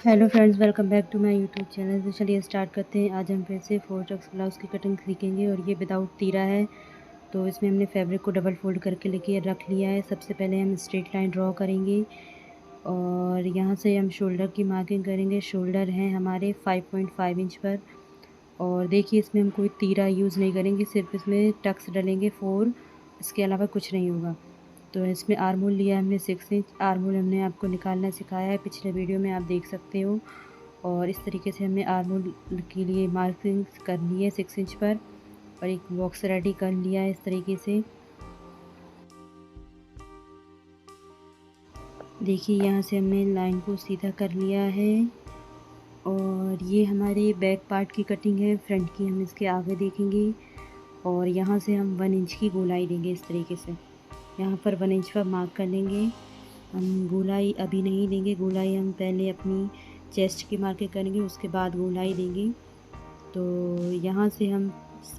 Hello friends, welcome back to my YouTube channel. तो चलिए start करते हैं। आज हम फिर से 4 टक्स ब्लाउज़ की कटिंग सीखेंगे और ये विदाउट तीरा है। तो इसमें हमने फैब्रिक को डबल फोल्ड करके लेके रख लिया है। सबसे पहले हम स्ट्रेट लाइन ड्रॉ करेंगे और यहाँ से हम शोल्डर की मार्किंग करेंगे। शोल्डर हैं हमारे 5.5 इंच पर। और देखिए इसमें हम कोई तीरा यूज़ नहीं करेंगे, सिर्फ इसमें टक्स डलेंगे 4, इसके अलावा कुछ नहीं होगा। तो इसमें आर्महोल लिया है हमने 6 इंच। आर्महोल हमने आपको निकालना सिखाया है, पिछले वीडियो में आप देख सकते हो। और इस तरीके से हमने आर्महोल के लिए मार्किंग कर ली है 6 इंच पर और एक बॉक्स रेडी कर लिया है इस तरीके से। देखिए यहाँ से हमने लाइन को सीधा कर लिया है और ये हमारे बैक पार्ट की कटिंग है। फ्रंट की हम इसके आगे देखेंगे और यहाँ से हम 1 इंच की गोलाई देंगे इस तरीके से। यहाँ पर 1 इंच पर मार्क कर लेंगे। हम गोलाई अभी नहीं देंगे, गोलाई हम पहले अपनी चेस्ट की मार्किंग करेंगे, उसके बाद गोलाई देंगे। तो यहाँ से हम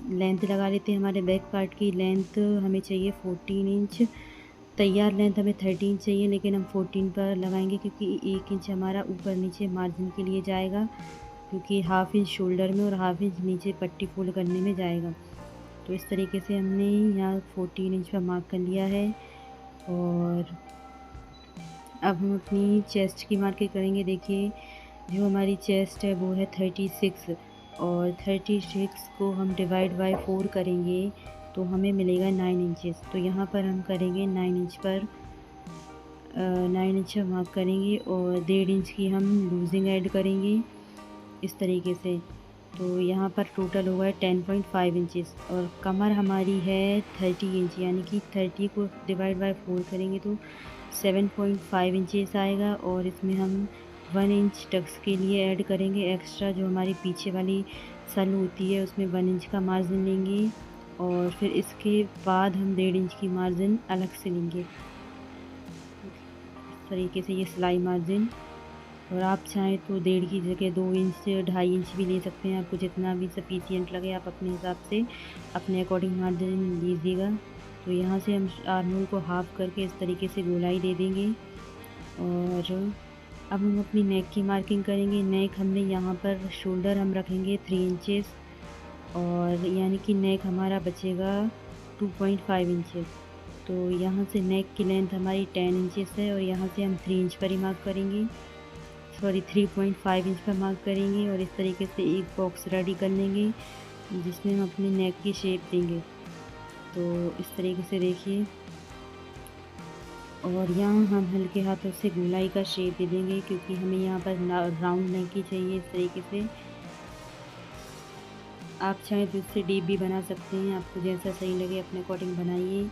लेंथ लगा लेते हैं। हमारे बैक पार्ट की लेंथ हमें चाहिए 14 इंच। तैयार लेंथ हमें 13 इंच चाहिए, लेकिन हम 14 पर लगाएंगे क्योंकि 1 इंच हमारा ऊपर नीचे मार्जिन के लिए जाएगा, क्योंकि हाफ इंच शोल्डर में और हाफ इंच नीचे पट्टी फोल्ड करने में जाएगा। तो इस तरीके से हमने यहाँ 14 इंच पर मार्क कर लिया है। और अब हम अपनी चेस्ट की मार्किंग करेंगे। देखिए जो हमारी चेस्ट है वो है 36 और 36 को हम डिवाइड बाय 4 करेंगे तो हमें मिलेगा 9 इंचेस। तो यहाँ पर हम करेंगे 9 इंच पर 9 इंच मार्क करेंगे और 1.5 इंच की हम लूजिंग ऐड करेंगे इस तरीके से। तो यहाँ पर टोटल हुआ है 10.5 इंचेस और कमर हमारी है 30 इंच, यानी कि 30 को डिवाइड बाय 4 करेंगे तो 7.5 इंचेस आएगा। और इसमें हम 1 इंच टक्स के लिए ऐड करेंगे एक्स्ट्रा। जो हमारी पीछे वाली सल होती है उसमें 1 इंच का मार्जिन लेंगे और फिर इसके बाद हम 1.5 इंच की मार्जिन अलग से लेंगे इस तरीके से, ये सिलाई मार्जिन। और आप चाहें तो 1.5 की जगह 2 इंच 2.5 इंच भी ले सकते हैं। आपको जितना भी सफिशिएंट लगे आप अपने हिसाब से अपने अकॉर्डिंग मार्जिन लीजिएगा। तो यहाँ से हम आर्महोल को हाफ करके इस तरीके से गोलाई दे देंगे। और अब हम अपनी नेक की मार्किंग करेंगे। नेक हमने यहाँ पर शोल्डर हम रखेंगे 3 इंचेस और यानी कि नेक हमारा बचेगा 2.5 इंचेस। तो यहाँ से नेक की लेंथ हमारी 10 इंचेस है और यहाँ से हम 3 इंच पर ही मार्क करेंगे, सॉरी 3.5 इंच पर मार्क करेंगे। और इस तरीके से एक बॉक्स रेडी कर लेंगे जिसमें हम अपनी नेक की शेप देंगे। तो इस तरीके से देखिए, और यहाँ हम हल्के हाथों से गोलाई का शेप दे देंगे क्योंकि हमें यहाँ पर राउंड नेक की चाहिए इस तरीके से। आप चाहें तो इससे डीप भी बना सकते हैं, आपको जैसा सही लगे अपने अकॉर्डिंग बनाइए।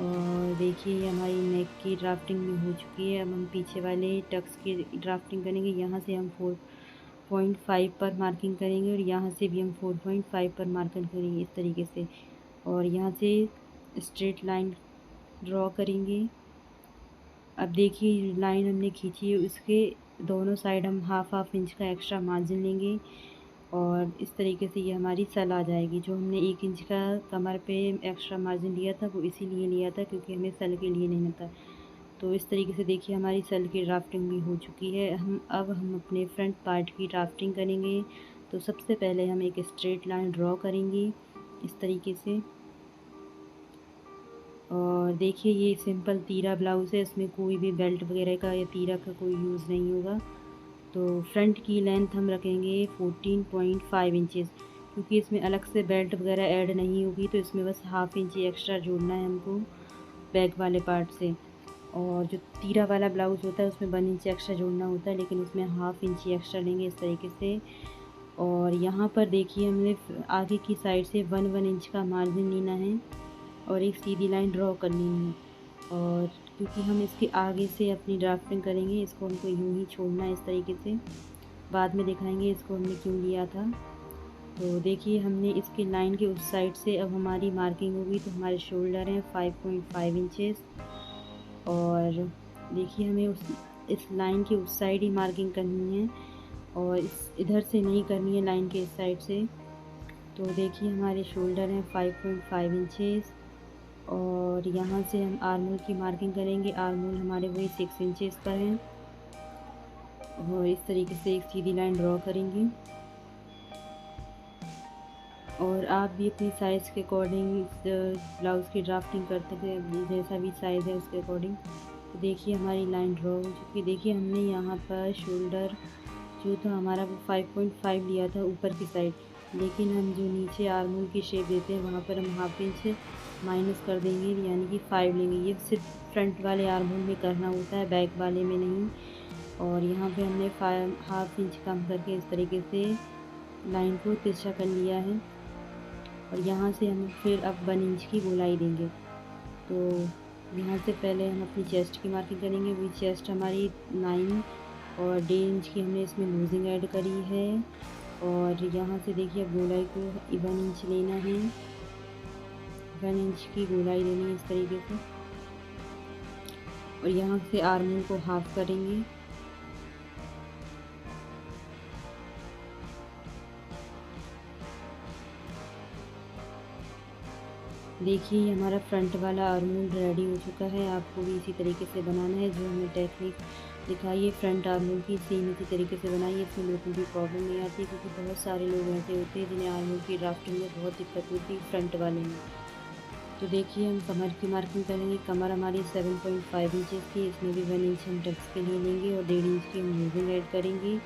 और देखिए ये हमारी नेक की ड्राफ्टिंग भी हो चुकी है। अब हम पीछे वाले टक्स की ड्राफ्टिंग करेंगे। यहाँ से हम 4.5 पर मार्किंग करेंगे और यहाँ से भी हम 4.5 पर मार्किंग करेंगे इस तरीके से। और यहाँ से स्ट्रेट लाइन ड्रॉ करेंगे। अब देखिए लाइन हमने खींची है, उसके दोनों साइड हम हाफ इंच का एक्स्ट्रा मार्जिन लेंगे और इस तरीके से ये हमारी सल आ जाएगी। जो हमने 1 इंच का कमर पे एक्स्ट्रा मार्जिन लिया था वो इसीलिए लिया था क्योंकि हमें सल के लिए नहीं था। तो इस तरीके से देखिए हमारी सल की ड्राफ्टिंग भी हो चुकी है। अब हम अपने फ्रंट पार्ट की ड्राफ्टिंग करेंगे। तो सबसे पहले हम एक स्ट्रेट लाइन ड्रॉ करेंगे इस तरीके से। और देखिए ये सिंपल तीरा ब्लाउज़ है, इसमें कोई भी बेल्ट वगैरह का या तीरा का कोई यूज़ नहीं होगा। तो फ्रंट की लेंथ हम रखेंगे 14.5 इंचेस, क्योंकि इसमें अलग से बेल्ट वगैरह ऐड नहीं होगी। तो इसमें बस हाफ इंच एक्स्ट्रा जोड़ना है हमको बैक वाले पार्ट से। और जो तीरा वाला ब्लाउज़ होता है उसमें 1 इंच एक्स्ट्रा जोड़ना होता है, लेकिन इसमें हाफ इंच ही एक्स्ट्रा लेंगे इस तरीके से। और यहाँ पर देखिए हमने आगे की साइड से 1 इंच का मार्जिन लेना है और एक सीधी लाइन ड्रॉ करनी है। और क्योंकि हम इसके आगे से अपनी ड्राफ्टिंग करेंगे, इसको हमको यूँ ही छोड़ना है इस तरीके से। बाद में दिखाएंगे इसको हमने क्यों लिया था। तो देखिए हमने इसके लाइन के उस साइड से अब हमारी मार्किंग होगी। तो हमारे शोल्डर हैं 5.5 इंचेस और देखिए हमें इस लाइन के उस साइड ही मार्किंग करनी है और इस इधर से नहीं करनी है, लाइन के इस साइड से। तो देखिए हमारे शोल्डर हैं 5.5 इंचेस और यहाँ से हम आर्महोल की मार्किंग करेंगे। आर्महोल हमारे वही 6 इंचेस पर हैं। और इस तरीके से एक सीधी लाइन ड्रॉ करेंगे। और आप भी अपनी साइज़ के अकॉर्डिंग ब्लाउज़ की ड्राफ्टिंग करते थे, जैसा भी साइज़ है उसके अकॉर्डिंग। तो देखिए हमारी लाइन ड्रॉ हो चुकी है। देखिए हमने यहाँ पर शोल्डर जो था हमारा वो 5.5 लिया था ऊपर की साइड, लेकिन हम जो नीचे आर्म होल की शेप देते हैं वहाँ पर हम हाफ इंच माइनस कर देंगे, यानी कि 5 लेंगे। ये सिर्फ फ्रंट वाले आर्म होल में करना होता है, बैक वाले में नहीं। और यहाँ पे हमने हाफ इंच कम करके इस तरीके से लाइन को तिरछा कर लिया है। और यहाँ से हम फिर अब 1 इंच की गोलाई देंगे। तो यहाँ से पहले हम अपनी चेस्ट की मार्किंग करेंगे। वही चेस्ट हमारी 9 और 1.5 इंच की हमने इसमें लूजिंग ऐड करी है। और यहाँ से देखिए अब गोलाई को 1 इंच लेना है, 1 इंच की गोलाई लेनी है इस तरीके से। और यहाँ से आर्म होल को हाफ करेंगे। देखिए हमारा फ्रंट वाला आर्म होल रेडी हो चुका है। आपको भी इसी तरीके से बनाना है, जो हमें टेक्निक दिखाई है फ्रंट आर्म होल की, सेम इसी तरीके से बनाइए। इसमें बिल्कुल भी प्रॉब्लम नहीं आती, क्योंकि बहुत सारे लोग ऐसे होते हैं जिन्हें आर्म होल की ड्राफ्टिंग में बहुत दिक्कत होती है फ्रंट वाले में। तो देखिए हम कमर की मार्किंग करेंगे। कमर हमारी 7.5 इंचेस की, इसमें भी 1 इंच हम टक्स के लिए लेंगे और 1.5 इंच की हम लूजिंग ऐड करेंगे।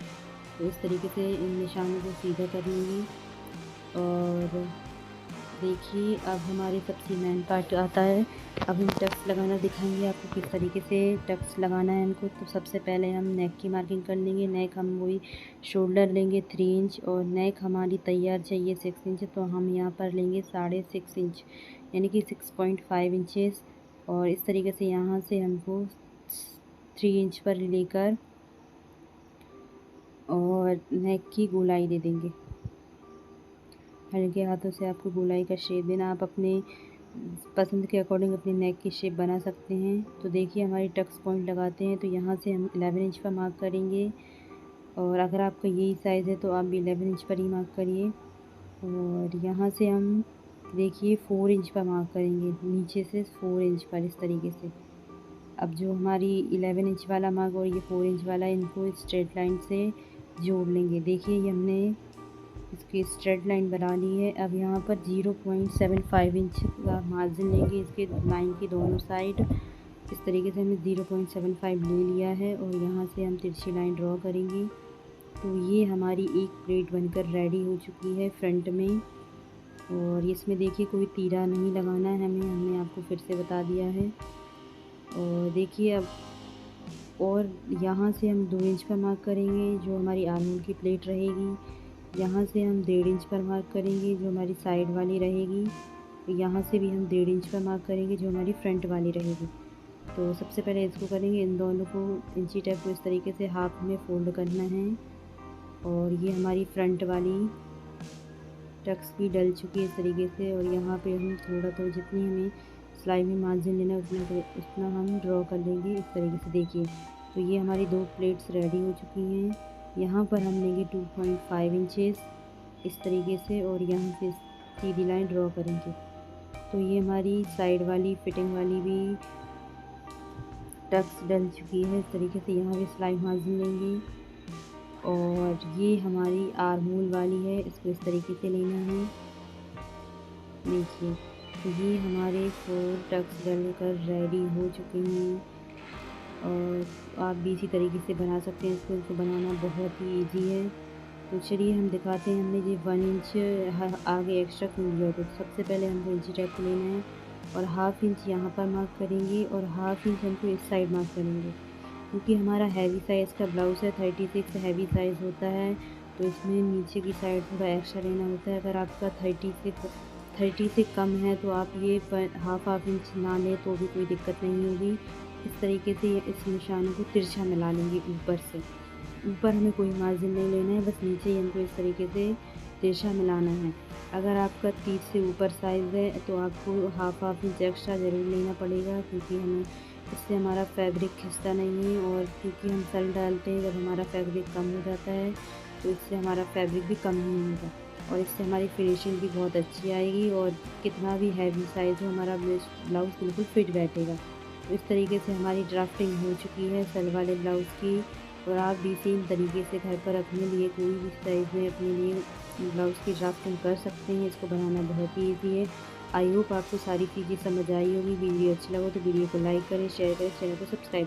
तो इस तरीके से इन निशानों को सीधा कर लेंगे। और देखिए अब हमारे सबसे मेन पार्ट आता है। अब हम टक्स लगाना दिखाएंगे आपको किस तरीके से टक्स लगाना है इनको। तो सबसे पहले हम नेक की मार्किंग कर लेंगे। नेक हम वही शोल्डर लेंगे 3 इंच, और नेक हमारी तैयार चाहिए 6 इंच, तो हम यहाँ पर लेंगे 6.5 इंच, यानी कि 6.5 इंचेस। और इस तरीके से यहाँ से हमको 3 इंच पर लेकर और नेक की गोलाई दे देंगे। हल्के हाथों से आपको गोलाई का शेप देना, आप अपने पसंद के अकॉर्डिंग अपने नेक की शेप बना सकते हैं। तो देखिए हमारी टक्स पॉइंट लगाते हैं, तो यहाँ से हम 11 इंच पर मार्क करेंगे। और अगर आपका यही साइज़ है तो आप भी 11 इंच पर ही मार्क करिए। और यहाँ से हम देखिए 4 इंच पर मार्क करेंगे, नीचे से 4 इंच पर इस तरीके से। अब जो हमारी 11 इंच वाला मार्क और ये 4 इंच वाला, इनको स्ट्रेट लाइन से जोड़ लेंगे। देखिए ये हमने इसकी स्ट्रेट लाइन बना ली है। अब यहाँ पर 0.75 इंच का मार्जिन लेंगे इसके लाइन की दोनों साइड। इस तरीके से हमने 0.75 ले लिया है और यहाँ से हम तिरछी लाइन ड्रॉ करेंगे। तो ये हमारी एक प्लेट बनकर रेडी हो चुकी है फ्रंट में। और इसमें देखिए कोई तीरा नहीं लगाना है हमें, हमने आपको फिर से बता दिया है। और देखिए अब और यहाँ से हम 2 इंच पर मार्क करेंगे, जो हमारी आर्म होल की प्लेट रहेगी। यहाँ से हम 1.5 इंच पर मार्क करेंगे, जो हमारी साइड वाली रहेगी। यहाँ से भी हम 1.5 इंच पर मार्क करेंगे, जो हमारी फ्रंट वाली रहेगी। तो सबसे पहले इसको करेंगे, इन दोनों को इंची टेप को इस तरीके से हाफ में फोल्ड करना है। और ये हमारी फ्रंट वाली टक्स भी डल चुकी है इस तरीके से। और यहाँ पे हम थोड़ा जितनी हमें सिलाई में मार्जिन लेना उतना हम ड्रॉ कर लेंगे इस तरीके से। देखिए तो ये हमारी 2 प्लेट्स रेडी हो चुकी हैं। यहाँ पर हम लेंगे 2.5 इंचेस इस तरीके से, और यहाँ से सीधी लाइन ड्रॉ करेंगे। तो ये हमारी साइड वाली फिटिंग वाली भी टक्स डल चुकी है इस तरीके से। यहाँ भी सिलाई मार्जिन लेंगे। और ये हमारी आर्म होल वाली है, इसको इस तरीके से लेना है। देखिए तो ये हमारे 4 टक्स डलकर रेडी हो चुके हैं। और आप भी इसी तरीके से बना सकते हैं इसको बनाना बहुत ही इजी है। तो चलिए हम दिखाते हैं। हमने ये 1 इंच आगे एक्स्ट्रा क्यों लिया, तो सबसे पहले हमको इंची टेप लेना है और हाफ इंच यहाँ पर मार्क करेंगे और हाफ इंच हमको इस साइड मार्क करेंगे। क्योंकि हमारा हैवी साइज़ का ब्लाउज़ है, 36 हैवी साइज़ होता है, तो इसमें नीचे की साइड थोड़ा एक्स्ट्रा लेना होता है। अगर आपका 30 से कम है तो आप ये हाफ इंच ना लें तो भी कोई दिक्कत नहीं होगी। इस तरीके से इस निशानों को तिरछा मिला लेंगे ऊपर से। ऊपर हमें कोई मार्जिन नहीं लेना है, बस नीचे ही हमको इस तरीके से तिरछा मिलाना है। अगर आपका 30 से ऊपर साइज़ है तो आपको हाफ इंच एक्स्ट्रा ज़रूर लेना पड़ेगा, क्योंकि हमें इससे हमारा फैब्रिक खिंचता नहीं है। और क्योंकि हम सल डालते हैं, जब हमारा फैब्रिक कम हो जाता है तो इससे हमारा फैब्रिक भी कम नहीं होगा और इससे हमारी फिनिशिंग भी बहुत अच्छी आएगी। और कितना भी हैवी साइज़ हो, हमारा ब्लाउज़ बिल्कुल फिट बैठेगा। तो इस तरीके से हमारी ड्राफ्टिंग हो चुकी है सल वाले ब्लाउज़ की। और आप भी सेम तरीके से घर पर अपने लिए कोई भी साइज़ में अपने लिए ब्लाउज़ की ड्राफ्टिंग कर सकते हैं। इसको बनाना बहुत ही ईज़ी है। आई होप आपको सारी चीज़ें समझ आई होगी। वीडियो अच्छा लगा तो वीडियो को लाइक करें, शेयर करें, चैनल को सब्सक्राइब